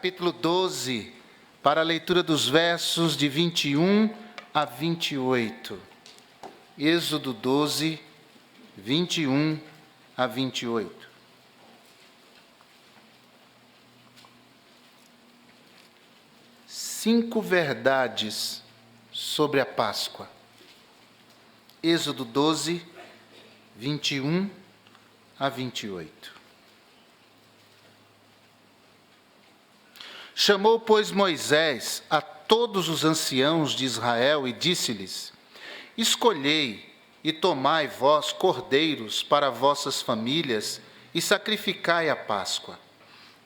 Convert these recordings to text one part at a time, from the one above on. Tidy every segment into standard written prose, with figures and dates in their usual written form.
capítulo 12, para a leitura dos versos de 21 a 28. Êxodo 12, 21 a 28. Cinco verdades sobre a Páscoa. Êxodo 12, 21 a 28. Chamou, pois, Moisés a todos os anciãos de Israel e disse-lhes: Escolhei e tomai vós cordeiros para vossas famílias e sacrificai a Páscoa.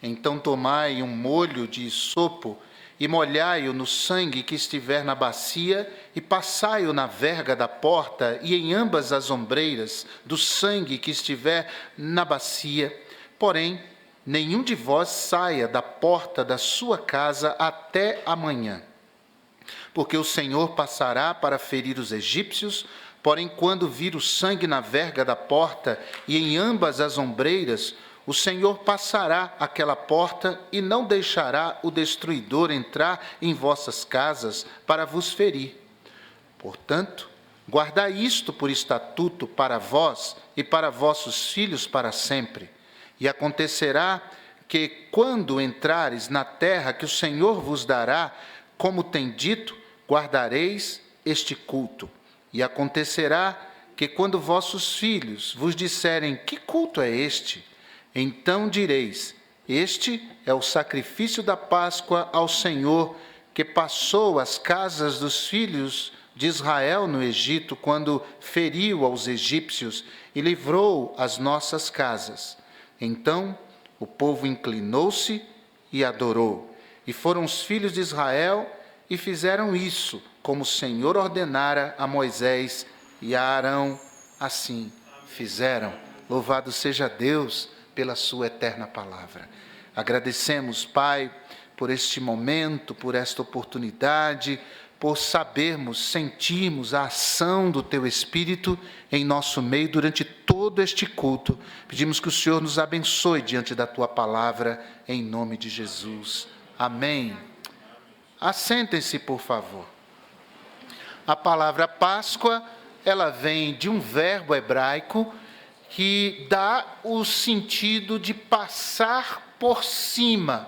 Então tomai um molho de isopo e molhai-o no sangue que estiver na bacia e passai-o na verga da porta e em ambas as ombreiras do sangue que estiver na bacia. Porém, nenhum de vós saia da porta da sua casa até amanhã. Porque o Senhor passará para ferir os egípcios, porém quando vir o sangue na verga da porta e em ambas as ombreiras, o Senhor passará aquela porta e não deixará o destruidor entrar em vossas casas para vos ferir. Portanto, guardai isto por estatuto para vós e para vossos filhos para sempre. E acontecerá que, quando entrares na terra que o Senhor vos dará, como tem dito, guardareis este culto. E acontecerá que, quando vossos filhos vos disserem: que culto é este? Então direis: este é o sacrifício da Páscoa ao Senhor, que passou as casas dos filhos de Israel no Egito, quando feriu aos egípcios e livrou as nossas casas. Então o povo inclinou-se e adorou. E foram os filhos de Israel e fizeram isso, como o Senhor ordenara a Moisés e a Arão, assim fizeram. Louvado seja Deus pela sua eterna palavra. Agradecemos, Pai, por este momento, por esta oportunidade, por sabermos, sentirmos a ação do Teu Espírito em nosso meio durante todo este culto. Pedimos que o Senhor nos abençoe diante da Tua palavra, em nome de Jesus. Amém. Assentem-se, por favor. A palavra Páscoa, ela vem de um verbo hebraico que dá o sentido de passar por cima.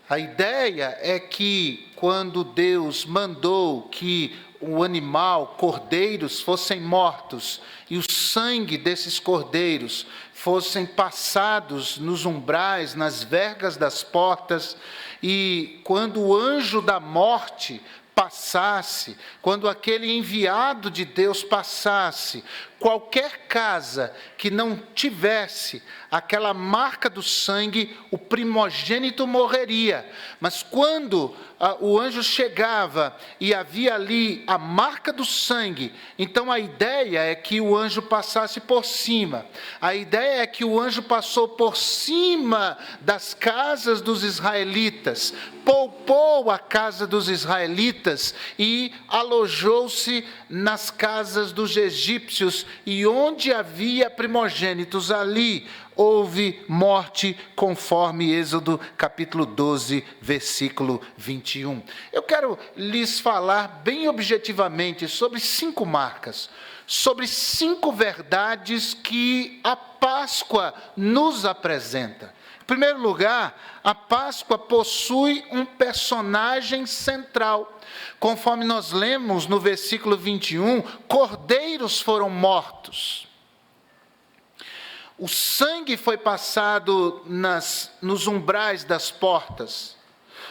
A ideia é que quando Deus mandou que o animal, cordeiros, fossem mortos e o sangue desses cordeiros fossem passados nos umbrais, nas vergas das portas, e quando o anjo da morte passasse, quando aquele enviado de Deus passasse, qualquer casa que não tivesse aquela marca do sangue, o primogênito morreria. Mas quando o anjo chegava e havia ali a marca do sangue, então a ideia é que o anjo passasse por cima. A ideia é que o anjo passou por cima das casas dos israelitas, poupou a casa dos israelitas e alojou-se nas casas dos egípcios, e onde havia primogênitos, ali houve morte, conforme Êxodo capítulo 12, versículo 21. Eu quero lhes falar bem objetivamente sobre 5 marcas, sobre 5 verdades que a Páscoa nos apresenta. Em primeiro lugar, a Páscoa possui um personagem central. Conforme nós lemos no versículo 21, cordeiros foram mortos. O sangue foi passado nos umbrais das portas,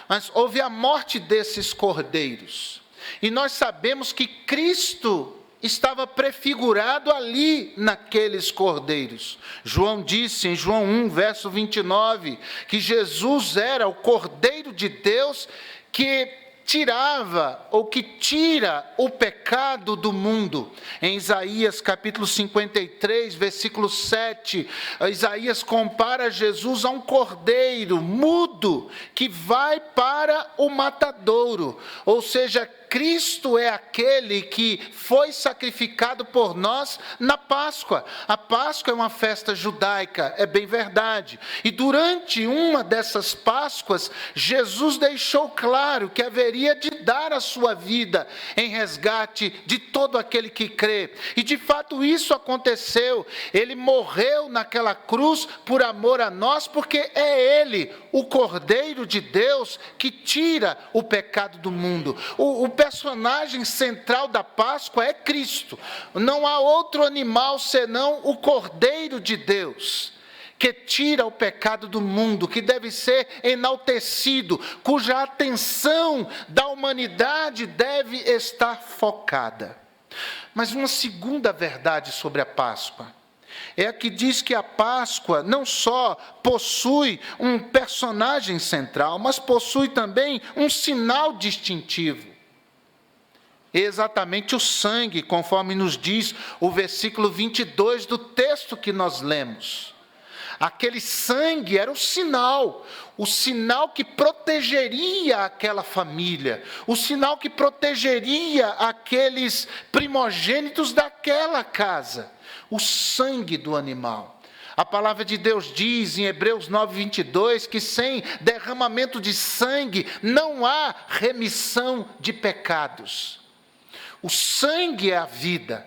mas houve a morte desses cordeiros. E nós sabemos que Cristo estava prefigurado ali naqueles cordeiros. João disse em João 1, verso 29, que Jesus era o Cordeiro de Deus que tirava ou que tira o pecado do mundo. Em Isaías capítulo 53, versículo 7, Isaías compara Jesus a um cordeiro mudo que vai para o matadouro, ou seja, Cristo é aquele que foi sacrificado por nós na Páscoa. A Páscoa é uma festa judaica, é bem verdade. E durante uma dessas Páscoas, Jesus deixou claro que haveria de dar a sua vida em resgate de todo aquele que crê. E de fato isso aconteceu. Ele morreu naquela cruz por amor a nós, porque é Ele, o Cordeiro de Deus, que tira o pecado do mundo. O personagem central da Páscoa é Cristo. Não há outro animal senão o Cordeiro de Deus, que tira o pecado do mundo, que deve ser enaltecido, cuja atenção da humanidade deve estar focada. Mas uma segunda verdade sobre a Páscoa é a que diz que a Páscoa não só possui um personagem central, mas possui também um sinal distintivo. Exatamente o sangue, conforme nos diz o versículo 22 do texto que nós lemos. Aquele sangue era o sinal que protegeria aquela família, o sinal que protegeria aqueles primogênitos daquela casa, o sangue do animal. A palavra de Deus diz em Hebreus 9:22 que sem derramamento de sangue não há remissão de pecados. O sangue é a vida.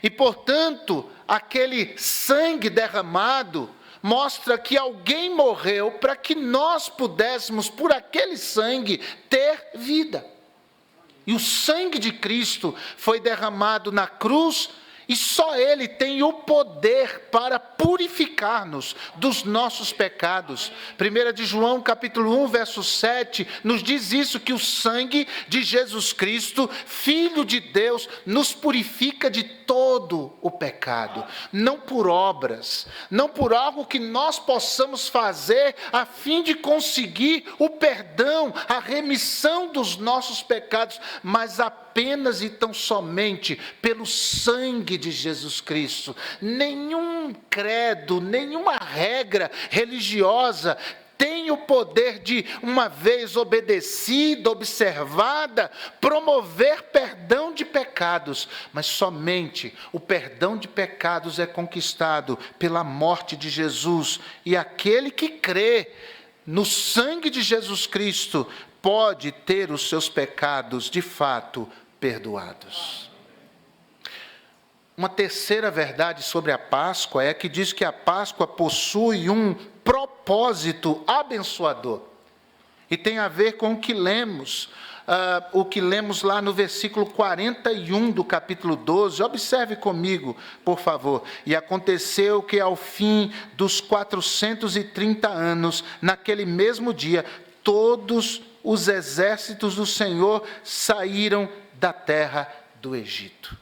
E, portanto, aquele sangue derramado mostra que alguém morreu para que nós pudéssemos, por aquele sangue, ter vida. E o sangue de Cristo foi derramado na cruz, e só Ele tem o poder para purificar-nos dos nossos pecados. 1 de João, capítulo 1, verso 7, nos diz isso, que o sangue de Jesus Cristo, Filho de Deus, nos purifica de todo o pecado. Não por obras, não por algo que nós possamos fazer a fim de conseguir o perdão, a remissão dos nossos pecados, mas apenas e tão somente pelo sangue de Jesus Cristo. Nenhum credo, nenhuma regra religiosa tem o poder de, uma vez obedecida, observada, promover perdão de pecados, mas somente o perdão de pecados é conquistado pela morte de Jesus, e aquele que crê no sangue de Jesus Cristo pode ter os seus pecados de fato perdoados. Uma terceira verdade sobre a Páscoa é que diz que a Páscoa possui um propósito abençoador. E tem a ver com o que lemos lá no versículo 41 do capítulo 12. Observe comigo, por favor. E aconteceu que ao fim dos 430 anos, naquele mesmo dia, todos os exércitos do Senhor saíram da terra do Egito.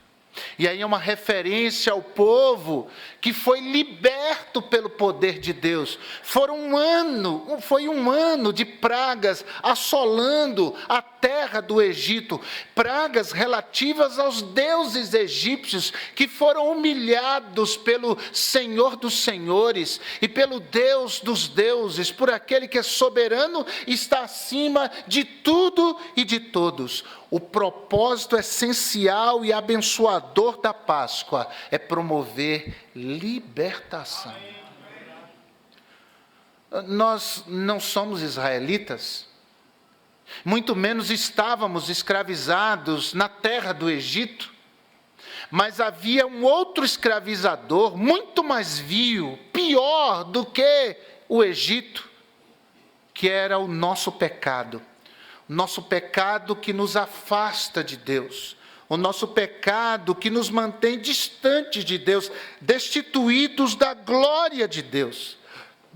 E aí é uma referência ao povo que foi liberto pelo poder de Deus. Foi um ano de pragas assolando a terra do Egito, pragas relativas aos deuses egípcios, que foram humilhados pelo Senhor dos Senhores e pelo Deus dos deuses, por aquele que é soberano e está acima de tudo e de todos. O propósito essencial e abençoador da Páscoa é promover libertação. Nós não somos israelitas, muito menos estávamos escravizados na terra do Egito, mas havia um outro escravizador, muito mais vil, pior do que o Egito, que era o nosso pecado. Nosso pecado que nos afasta de Deus, o nosso pecado que nos mantém distantes de Deus, destituídos da glória de Deus.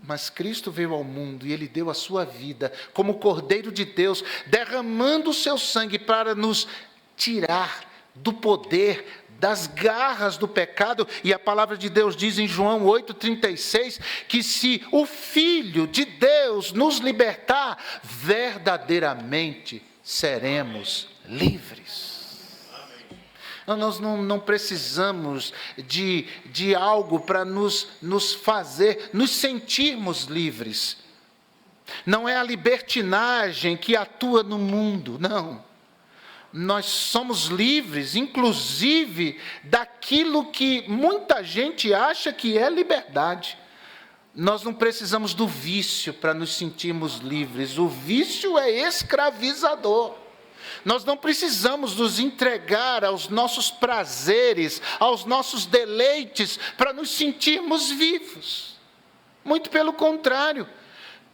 Mas Cristo veio ao mundo e Ele deu a sua vida como Cordeiro de Deus, derramando o seu sangue para nos tirar do poder, das garras do pecado. E a palavra de Deus diz em João 8,36, que se o Filho de Deus nos libertar, verdadeiramente seremos livres. Nós não precisamos de algo para nos fazer, nos sentirmos livres. Não é a libertinagem que atua no mundo, não. Nós somos livres, inclusive, daquilo que muita gente acha que é liberdade. Nós não precisamos do vício para nos sentirmos livres. O vício é escravizador. Nós não precisamos nos entregar aos nossos prazeres, aos nossos deleites, para nos sentirmos vivos. Muito pelo contrário.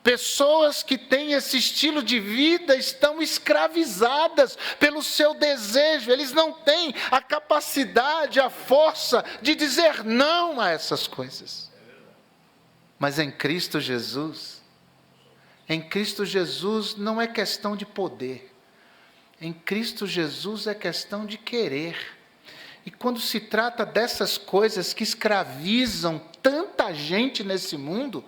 Pessoas que têm esse estilo de vida estão escravizadas pelo seu desejo. Eles não têm a capacidade, a força de dizer não a essas coisas. Mas em Cristo Jesus não é questão de poder. Em Cristo Jesus é questão de querer. E quando se trata dessas coisas que escravizam tanta gente nesse mundo,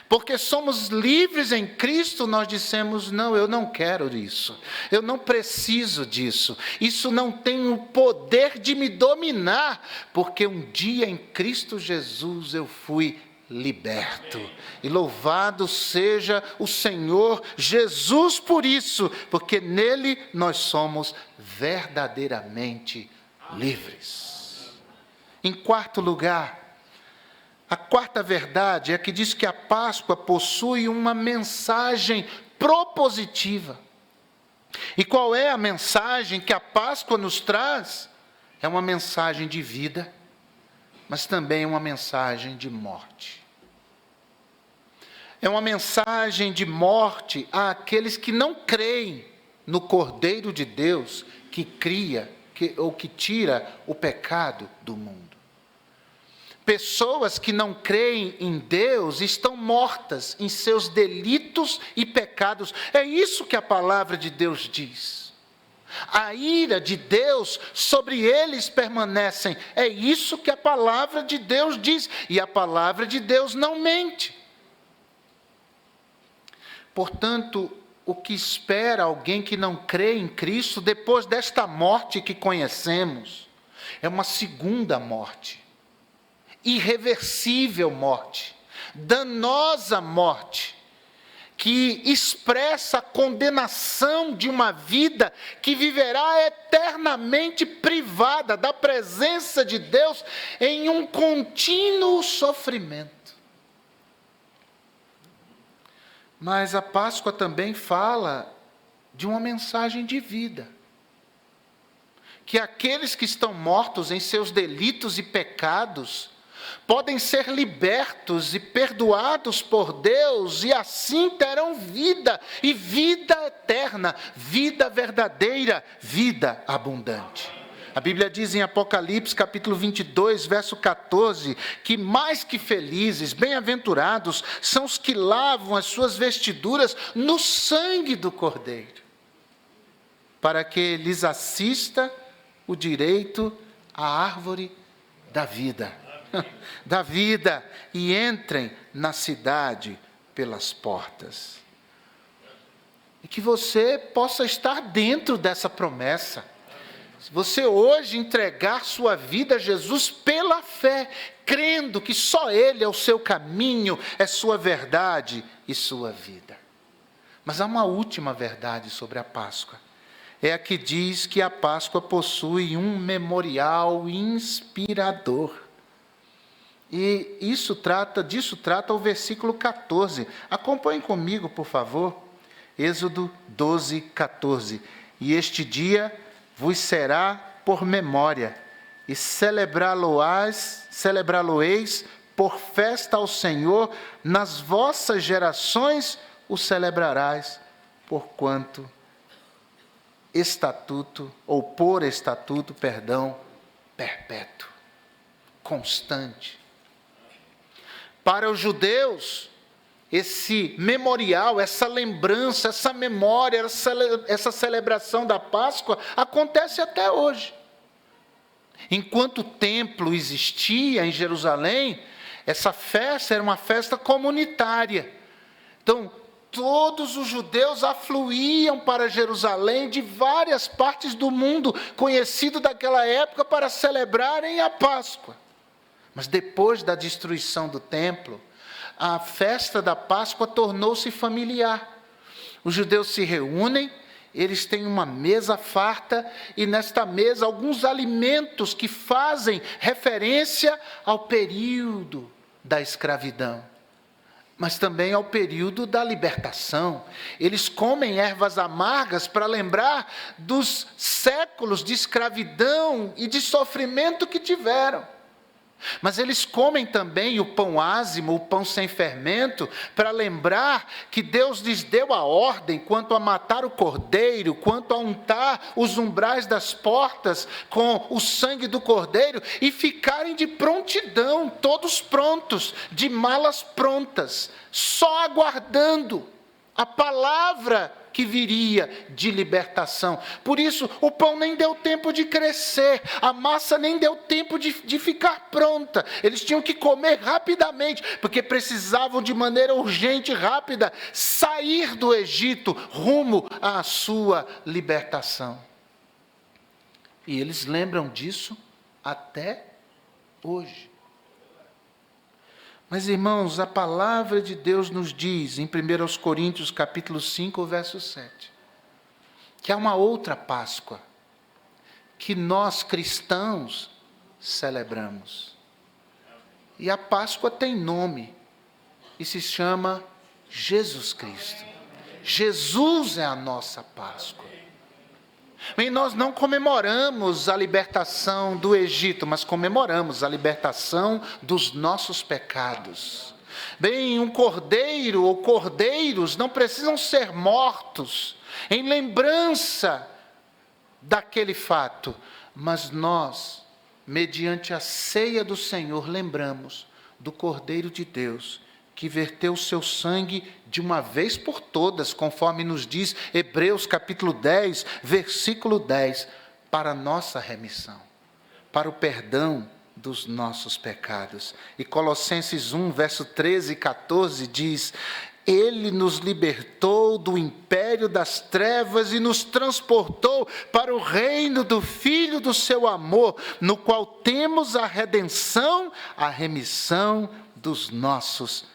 porque somos livres em Cristo, nós dissemos, não, eu não quero isso, eu não preciso disso, isso não tem o poder de me dominar, porque um dia em Cristo Jesus eu fui liberto. E louvado seja o Senhor Jesus por isso, porque nele nós somos verdadeiramente livres. Em quarto lugar, a quarta verdade é que diz que a Páscoa possui uma mensagem propositiva. E qual é a mensagem que a Páscoa nos traz? É uma mensagem de vida, mas também uma mensagem de morte. É uma mensagem de morte àqueles que não creem no Cordeiro de Deus que cria ou que tira o pecado do mundo. Pessoas que não creem em Deus estão mortas em seus delitos e pecados. É isso que a palavra de Deus diz. A ira de Deus sobre eles permanecem. É isso que a palavra de Deus diz. E a palavra de Deus não mente. Portanto, o que espera alguém que não crê em Cristo depois desta morte que conhecemos é uma segunda morte. Irreversível morte, danosa morte, que expressa a condenação de uma vida que viverá eternamente privada da presença de Deus em um contínuo sofrimento. Mas a Páscoa também fala de uma mensagem de vida. Que aqueles que estão mortos em seus delitos e pecados podem ser libertos e perdoados por Deus e assim terão vida, e vida eterna, vida verdadeira, vida abundante. A Bíblia diz em Apocalipse, capítulo 22, verso 14, que mais que felizes, bem-aventurados, são os que lavam as suas vestiduras no sangue do Cordeiro, para que lhes assista o direito à árvore da vida, e entrem na cidade pelas portas. E que você possa estar dentro dessa promessa. Se você hoje entregar sua vida a Jesus pela fé, crendo que só Ele é o seu caminho, é sua verdade e sua vida. Mas há uma última verdade sobre a Páscoa. É a que diz que a Páscoa possui um memorial inspirador. E disso trata o versículo 14. Acompanhe comigo, por favor. Êxodo 12, 14. E este dia vos será por memória, e celebrá-lo-eis por festa ao Senhor, nas vossas gerações o celebrarás, porquanto por estatuto, perpétuo, constante. Para os judeus, esse memorial, essa lembrança, essa memória, essa celebração da Páscoa acontece até hoje. Enquanto o templo existia em Jerusalém, essa festa era uma festa comunitária. Então, todos os judeus afluíam para Jerusalém de várias partes do mundo conhecido daquela época para celebrarem a Páscoa. Mas depois da destruição do templo, a festa da Páscoa tornou-se familiar. Os judeus se reúnem, eles têm uma mesa farta e nesta mesa alguns alimentos que fazem referência ao período da escravidão, mas também ao período da libertação. Eles comem ervas amargas para lembrar dos séculos de escravidão e de sofrimento que tiveram. Mas eles comem também o pão ázimo, o pão sem fermento, para lembrar que Deus lhes deu a ordem quanto a matar o cordeiro, quanto a untar os umbrais das portas com o sangue do cordeiro e ficarem de prontidão, todos prontos, de malas prontas, só aguardando a palavra que viria de libertação. Por isso, o pão nem deu tempo de crescer, a massa nem deu tempo de ficar pronta. Eles tinham que comer rapidamente, porque precisavam de maneira urgente e rápida sair do Egito rumo à sua libertação. E eles lembram disso até hoje. Mas, irmãos, a palavra de Deus nos diz, em 1 Coríntios capítulo 5, verso 7, que há uma outra Páscoa, que nós cristãos celebramos. E a Páscoa tem nome, e se chama Jesus Cristo. Jesus é a nossa Páscoa. E nós não comemoramos a libertação do Egito, mas comemoramos a libertação dos nossos pecados. Bem, um cordeiro ou cordeiros não precisam ser mortos em lembrança daquele fato, mas nós, mediante a ceia do Senhor, lembramos do Cordeiro de Deus, que verteu o seu sangue de uma vez por todas, conforme nos diz Hebreus capítulo 10, versículo 10, para a nossa remissão, para o perdão dos nossos pecados. E Colossenses 1, verso 13 e 14 diz: Ele nos libertou do império das trevas e nos transportou para o reino do Filho do seu amor, no qual temos a redenção, a remissão dos nossos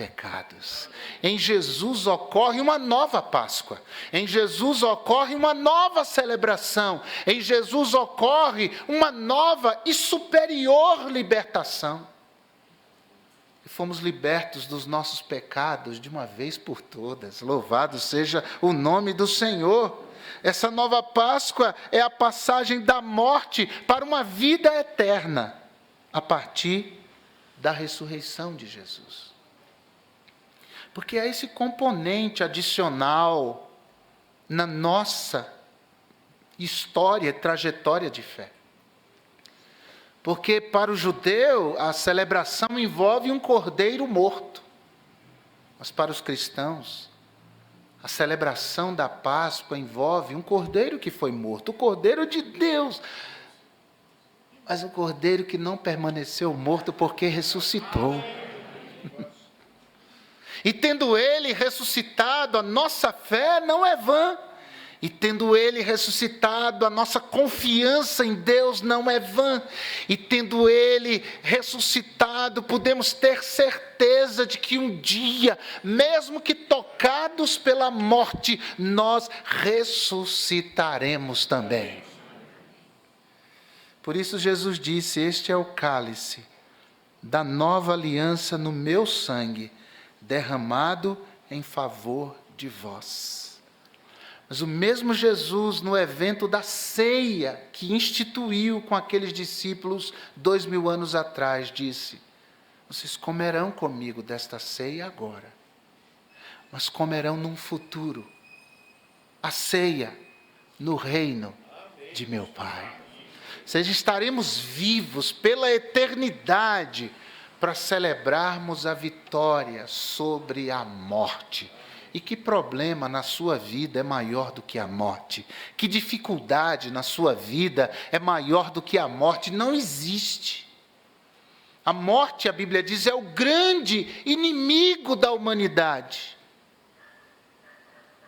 pecados. Em Jesus ocorre uma nova Páscoa. Em Jesus ocorre uma nova celebração. Em Jesus ocorre uma nova e superior libertação. E fomos libertos dos nossos pecados de uma vez por todas. Louvado seja o nome do Senhor. Essa nova Páscoa é a passagem da morte para uma vida eterna, a partir da ressurreição de Jesus. Porque há esse componente adicional na nossa história, trajetória de fé. Porque para o judeu a celebração envolve um cordeiro morto. Mas para os cristãos, a celebração da Páscoa envolve um cordeiro que foi morto, o cordeiro de Deus. Mas um cordeiro que não permaneceu morto porque ressuscitou. E tendo ele ressuscitado, a nossa fé não é vã. E tendo ele ressuscitado, a nossa confiança em Deus não é vã. E tendo ele ressuscitado, podemos ter certeza de que um dia, mesmo que tocados pela morte, nós ressuscitaremos também. Por isso Jesus disse: Este é o cálice da nova aliança no meu sangue, derramado em favor de vós. Mas o mesmo Jesus, no evento da ceia que instituiu com aqueles discípulos 2000 anos atrás, disse: vocês comerão comigo desta ceia agora, mas comerão num futuro, a ceia no reino de meu Pai. Ou seja, estaremos vivos pela eternidade para celebrarmos a vitória sobre a morte. E que problema na sua vida é maior do que a morte? Que dificuldade na sua vida é maior do que a morte? Não existe. A morte, a Bíblia diz, é o grande inimigo da humanidade.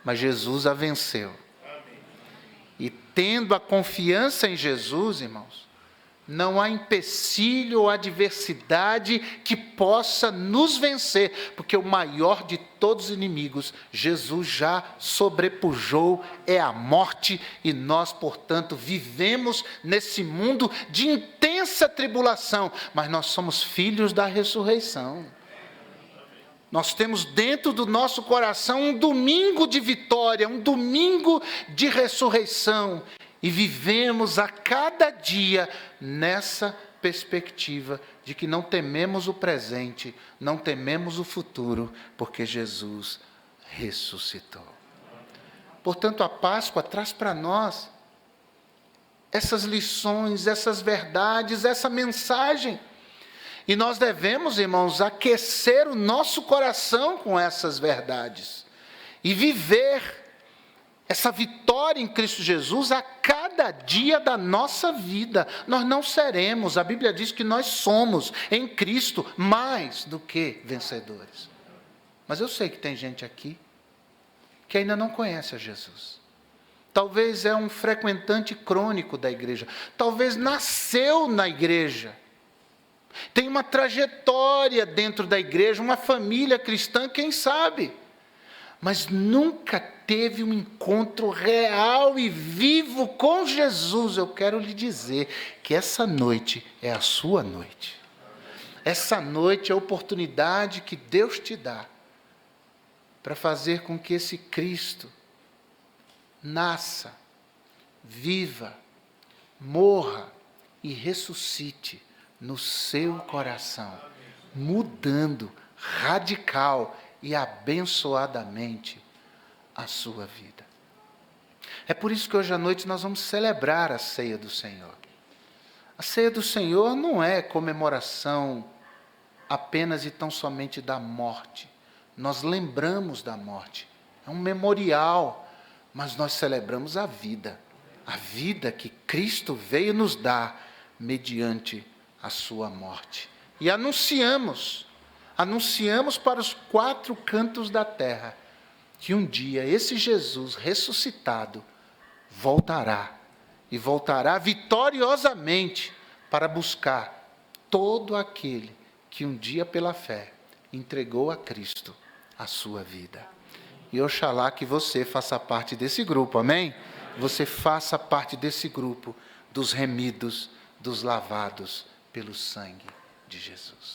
mas Jesus a venceu. E tendo a confiança em Jesus, irmãos, não há empecilho ou adversidade que possa nos vencer, porque o maior de todos os inimigos, Jesus já sobrepujou, é a morte, e nós, portanto, vivemos nesse mundo de intensa tribulação, mas nós somos filhos da ressurreição. Nós temos dentro do nosso coração um domingo de vitória, um domingo de ressurreição, e vivemos a cada dia nessa perspectiva de que não tememos o presente, não tememos o futuro, porque Jesus ressuscitou. Portanto, a Páscoa traz para nós essas lições, essas verdades, essa mensagem. E nós devemos, irmãos, aquecer o nosso coração com essas verdades e viver essa vitória em Cristo Jesus a cada dia da nossa vida. Nós não seremos, a Bíblia diz que nós somos em Cristo mais do que vencedores. Mas eu sei que tem gente aqui que ainda não conhece a Jesus. Talvez é um frequentante crônico da igreja, talvez nasceu na igreja, tem uma trajetória dentro da igreja, uma família cristã, quem sabe, mas nunca teve um encontro real e vivo com Jesus. Eu quero lhe dizer que essa noite é a sua noite. Essa noite é a oportunidade que Deus te dá para fazer com que esse Cristo nasça, viva, morra e ressuscite no seu coração, mudando radical e abençoadamente a sua vida. É por isso que hoje à noite nós vamos celebrar a ceia do Senhor. A ceia do Senhor não é comemoração apenas e tão somente da morte. Nós lembramos da morte, é um memorial, mas nós celebramos a vida que Cristo veio nos dar mediante a sua morte. E anunciamos para os 4 cantos da terra que um dia esse Jesus ressuscitado voltará, e voltará vitoriosamente para buscar todo aquele que um dia pela fé entregou a Cristo a sua vida. E oxalá que você faça parte desse grupo, amém? Você faça parte desse grupo dos remidos, dos lavados pelo sangue de Jesus.